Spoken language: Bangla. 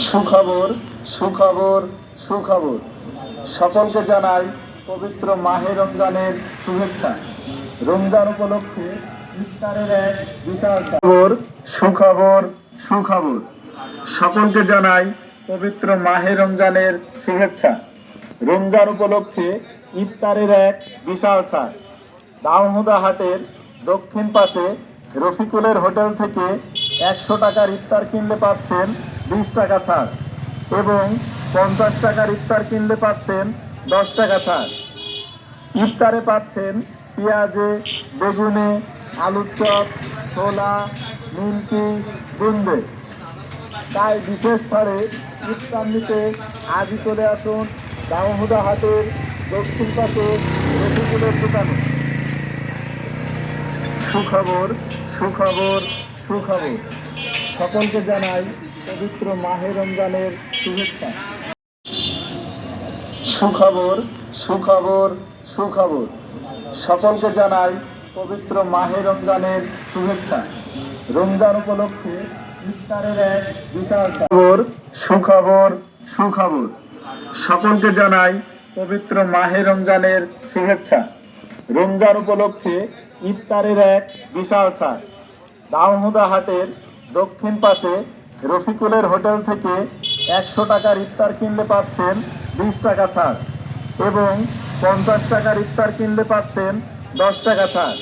সুখবর সুখবর সুখবর সকলকে জানাই পবিত্র মাহে রমজানের শুভেচ্ছা। রমজান উপলক্ষে ইফতারের এক বিশাল খবর। সুখবর সুখবর সকলকে জানাই পবিত্র মাহে রমজানের শুভেচ্ছা। রমজান উপলক্ষে ইফতারের এক বিশাল ছাড়। দাউহুদা হাটের দক্ষিণ পাশে রফিকুলের হোটেল থেকে 100 টাকার ইফতার কিনলে পাচ্ছেন 20 টাকা ছাড় এবং 50 টাকার ইফতার কিনলে পাচ্ছেন 10 টাকা ছাড়। ইফতারে পাচ্ছেন পেঁয়াজে, বেগুনে, আলুর চপ, ছোলা, নিমকি, বুন্দে। তাই বিশেষ ছাড়ে ইফতার নিতে আজই চলে আসুন দাউহুদা হাটের দক্ষিণ পাশে রফিকুলের দোকানে। সুখবর সুখবর সুখবর সকলকে জানাই পবিত্র মাহে রমজানের শুভেচ্ছা। সুখবর সুখবর সুখবর সকলকে জানাই পবিত্র মাহে রমজানের শুভেচ্ছা। রমজান উপলক্ষে ইফতারের এক বিশাল খবর। সুখবর সুখবর সকলকে জানাই পবিত্র মাহে রমজানের শুভেচ্ছা। রমজান উপলক্ষে ইফতারের এক বিশাল ছাড়। দাউহুদা হাটের দক্ষিণ পাশে রফিকুলের হোটেল থেকে 100 টাকার ইফতার কিনলে পাচ্ছেন 20 টাকা ছাড় এবং 50 টাকার ইফতার কিনলে পাচ্ছেন 10 টাকা ছাড়।